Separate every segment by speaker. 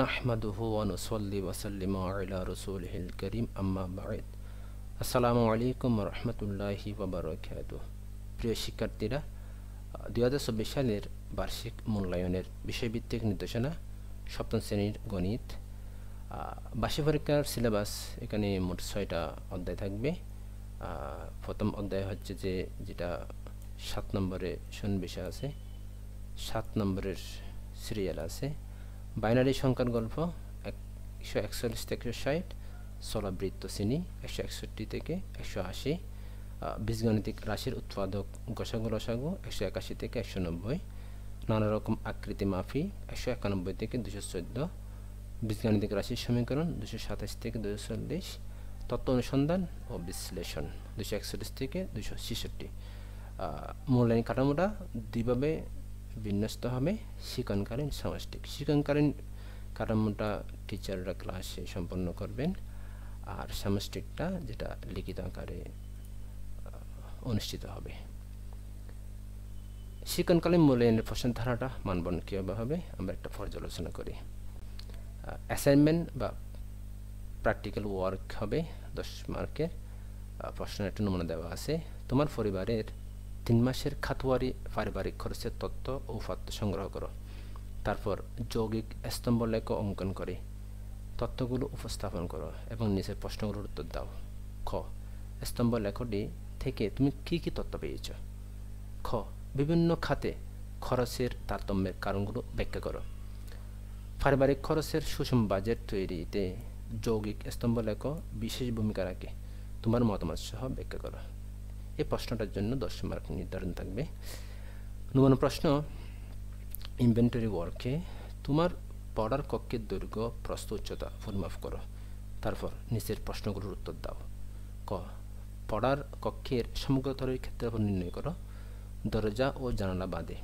Speaker 1: নাহমাদুহু ওয়া নুসাল্লি ওয়া সাল্লিমু আলা রাসূলিহিল কারীম আম্মা বা'দ। আসসালামু আলাইকুম ওয়া রাহমাতুল্লাহি ওয়া বারাকাতুহু। প্রিয় শিক্ষার্থীরা, 2024 সালের বার্ষিক মূল্যায়নের বিষয়ভিত্তিক নির্দেশনা সপ্তম শ্রেণীর গণিত বার্ষিক পরীক্ষার সিলেবাস এখানে মোট 6টা অধ্যায় থাকবে। প্রথম অধ্যায় হচ্ছে যেটা 7 নম্বরে সন্নিবেশে আছে, 7 নম্বরের সিরিয়াল আছে। বাইনারি সংখ্যার গল্প 141 থেকে 160, স্থলবৃত্ত শ্রেণী 161 থেকে 180, বীজগণিতিক রাশির উৎপাদক গসাগু লসাগু 181 থেকে 190, নানা রকম আকৃতি মাফি 191 থেকে 214, বীজগণিতিক রাশির সমীকরণ 227 থেকে 240, তত্ত্ব অনুসন্ধান ও বিশ্লেষণ 241 থেকে 266। মূল্যায়ন কাঠামোটা দুইভাবে বিন্যস্ত হবে: শিক্ষণকালীন সামষ্টিক। শিক্ষণকালীন কাঠামোটা টিচাররা ক্লাসে সম্পন্ন করবেন, আর সামষ্টিকটা যেটা লিখিত আকারে অনুষ্ঠিত হবে। শিক্ষণকালীন মূল্যায়নের প্রশ্ন ধারাটা মানবন্ধন কীভাবে হবে আমরা একটা পর্যালোচনা করি। অ্যাসাইনমেন্ট বা প্র্যাকটিক্যাল ওয়ার্ক হবে 10 মার্কের। প্রশ্নের একটা নমুনা দেওয়া আছে। তোমার পরিবারের 3 মাসের খাতওয়ারি পারিবারিক খরচের তথ্য ও উপাত্ত সংগ্রহ করো। তারপর যৌগিক স্তম্ভ লেখ অঙ্কন করে তথ্যগুলো উপস্থাপন করো এবং নিচের প্রশ্নগুলোর উত্তর দাও। খ, স্তম্ভ লেখটি থেকে তুমি কি কি তথ্য পেয়েছ? খ, বিভিন্ন খাতে খরচের তারতম্যের কারণগুলো ব্যাখ্যা করো। পারিবারিক খরচের সুষম বাজেট তৈরিতে যৌগিক স্তম্ভ লেখ বিশেষ ভূমিকা রাখে, তোমার মতামত সহ ব্যাখ্যা করো। এই প্রশ্নটার জন্য 10 মার্ক নির্ধারণ থাকবে। নমুনা প্রশ্ন: ইনভেন্টরি ওয়ার্কে তোমার পড়ার কক্ষের দৈর্ঘ্য প্রস্থ উচ্চতা পরিমাপ করো। তারপর নিচের প্রশ্নগুলোর উত্তর দাও। ক, পড়ার কক্ষের সমগ্রতলের ক্ষেত্রফল নির্ণয় করো, দরজা ও জানালা বাদে।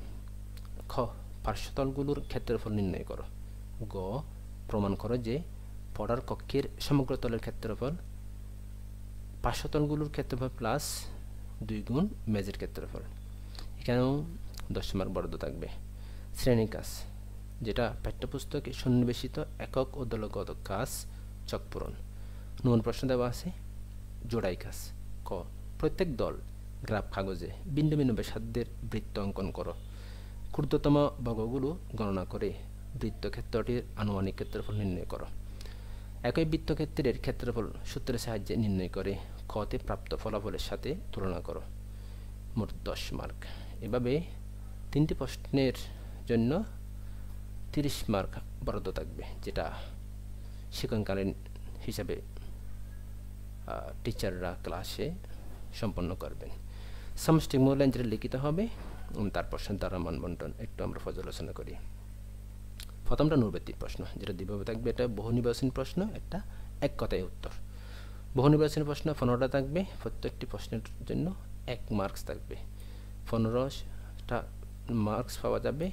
Speaker 1: খ, পার্শ্বতলগুলোর ক্ষেত্রফল নির্ণয় করো। গ, প্রমাণ করো যে পড়ার কক্ষের সমগ্রতলের ক্ষেত্রফল পার্শ্বতলগুলোর ক্ষেত্রফল প্লাস 2 গুণ মেজের ক্ষেত্রফল। এখানেও 10 মার্ক বরাদ্দ থাকবে। শ্রেণী কাজ, যেটা পাঠ্যপুস্তকে সন্নিবেশিত একক ও দলগত কাজ, ছক পূরণ। নমুনা প্রশ্ন দেওয়া আছে। জোড়াই কাজ। ক, প্রত্যেক দল গ্রাফ কাগজে ভিন্ন ভিন্ন ব্যাসার্ধের বৃত্ত অঙ্কন করো। ক্ষুদ্রতম বর্গগুলো গণনা করে বৃত্তক্ষেত্রটির আনুমানিক ক্ষেত্রফল নির্ণয় করো। একই বৃত্তক্ষেত্রের ক্ষেত্রফল সূত্রের সাহায্যে নির্ণয় করে কতে প্রাপ্ত ফলাফলের সাথে তুলনা করো। মোট 10 মার্ক। এভাবে 3টি প্রশ্নের জন্য 30 মার্ক বরাদ্দ থাকবে, যেটা শিক্ষণকালীন হিসাবে টিচাররা ক্লাসে সম্পন্ন করবেন। সামষ্টিক মূল্যায়ন যেটা লিখিত হবে তার প্রশ্নের দ্বারা মানবন্টন একটু আমরা পর্যালোচনা করি। প্রথমটা নৈর্ব্যক্তিক প্রশ্ন, যেটা দুইভাবে থাকবে। এটা বহু নির্বাচনী প্রশ্ন, একটা এক কথায় উত্তর। বহু নির্বাচনী প্রশ্ন 15টা থাকবে, প্রত্যেকটি প্রশ্নের জন্য 1 মার্কস থাকবে। 15টা মার্কস পাওয়া যাবে,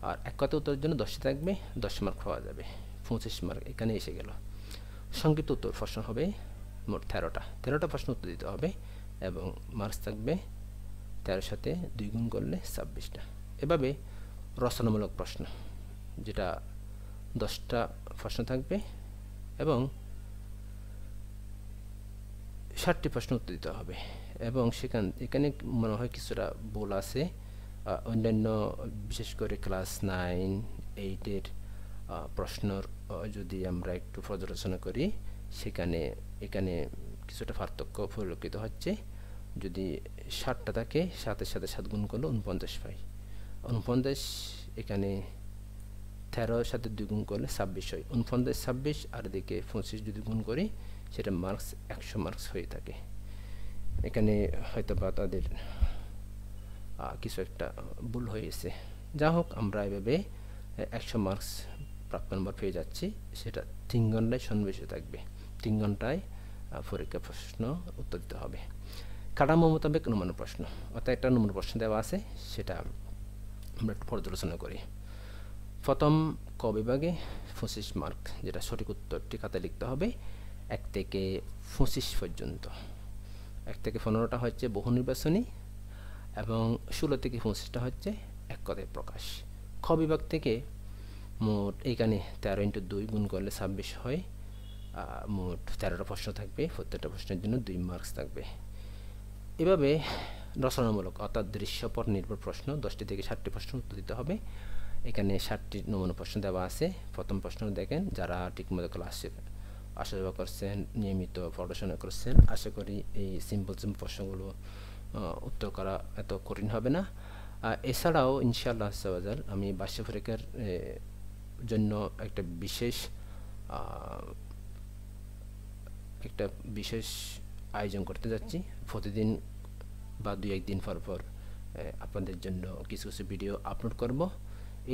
Speaker 1: আর এক কথায় উত্তরের জন্য 10টি থাকবে, 10 মার্ক পাওয়া যাবে। 25 মার্ক এখানে এসে গেল। সংক্ষিপ্ত উত্তর প্রশ্ন হবে মোট 13টা প্রশ্ন উত্তর দিতে হবে এবং মার্কস থাকবে 13 সাথে 2 গুণ করলে 26টা। এভাবে রচনামূলক প্রশ্ন, যেটা 10টা প্রশ্ন থাকবে এবং 60টি প্রশ্ন উত্তর দিতে হবে। এবং এখানে মনে হয় কিছুটা ভুল আছে। অন্যান্য বিশেষ করে ক্লাস 9, 8-এর প্রশ্নর যদি আমরা একটু পর্যালোচনা করি, এখানে কিছুটা পার্থক্য পরিলক্ষিত হচ্ছে। যদি 60টা থাকে, 7-এর সাথে 7 গুণ করলে 49 পাই। 49 এখানে 13-এর সাথে 2 গুণ করলে 26 হয়। 49, 26 আর এদিকে 25 যদি গুণ করি, সেটা মার্কস 100 মার্কস হয়ে থাকে। এখানে হয়তো বা তাদের কিছু একটা ভুল হয়েছে। যা হোক, আমরা এভাবে 100 মার্কস প্রাপ্ত নম্বর পেয়ে যাচ্ছি। সেটা 3 ঘন্টায় সন্নিবেশিত থাকবে। 3 ঘন্টায় পরীক্ষা প্রশ্ন উত্তর দিতে হবে। কাঠামো মোতাবেক নমুনা প্রশ্ন, অর্থাৎ একটা নমুনা প্রশ্ন দেওয়া আছে, সেটা আমরা একটু পর্যালোচনা করি। প্রথম ক বিভাগে 25 মার্ক, যেটা সঠিক উত্তরটি খাতায় লিখতে হবে 1 থেকে 25 পর্যন্ত। 1 থেকে 15টা হচ্ছে বহু নির্বাচনী এবং 16 থেকে 25টা হচ্ছে এক কথায় প্রকাশ। খ বিভাগ থেকে মোট এখানে 13 ইন্টু 2 গুণ করলে 26 হয়। মোট 13টা প্রশ্ন থাকবে, প্রত্যেকটা প্রশ্নের জন্য 2 মার্কস থাকবে। এভাবে রচনামূলক অর্থাৎ দৃশ্যপট নির্ভর প্রশ্ন 10টি থেকে 60টি প্রশ্ন উত্তর দিতে হবে। এখানে 60টি নমুনা প্রশ্ন দেওয়া আছে। প্রথম প্রশ্ন দেখেন, যারা ঠিকমতো ক্লাসে আসা যাওয়া করছেন, নিয়মিত পড়াশোনা করছেন, আশা করি এই সিম্পল প্রশ্নগুলো উত্তর করা এত কঠিন হবে না। এছাড়াও ইনশাআল্লাহ আজ্জাওয়াজাল আমি বার্ষিক পরীক্ষার জন্য একটা বিশেষ আয়োজন করতে যাচ্ছি। প্রতিদিন বা 2-1 দিন পর পর আপনাদের জন্য কিছু কিছু ভিডিও আপলোড করব।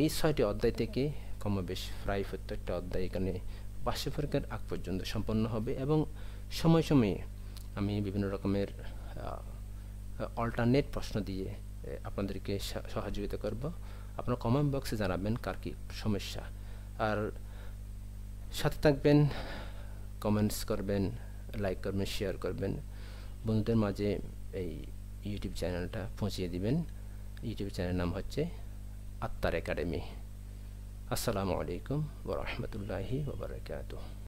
Speaker 1: এই 6টি অধ্যায় থেকে কমবেশ প্রায় প্রত্যেকটা অধ্যায় এখানে বার্ষিক পরীক্ষার আগ পর্যন্ত সম্পন্ন হবে, এবং সময়ে সময়ে আমি বিভিন্ন রকমের অল্টারনেট প্রশ্ন দিয়ে আপনাদেরকে সহযোগিতা করব। আপনারা কমেন্ট বক্সে জানাবেন কার কী সমস্যা, আর সাথে থাকবেন, কমেন্টস করবেন, লাইক করবেন, শেয়ার করবেন, বন্ধুদের মাঝে এই ইউটিউব চ্যানেলটা পৌঁছিয়ে দিবেন। ইউটিউব চ্যানেলের নাম হচ্ছে আত্মার একাডেমি। আসসালামু আলাইকুম ওয়া রাহমাতুল্লাহি ওয়া বারাকাতুহু।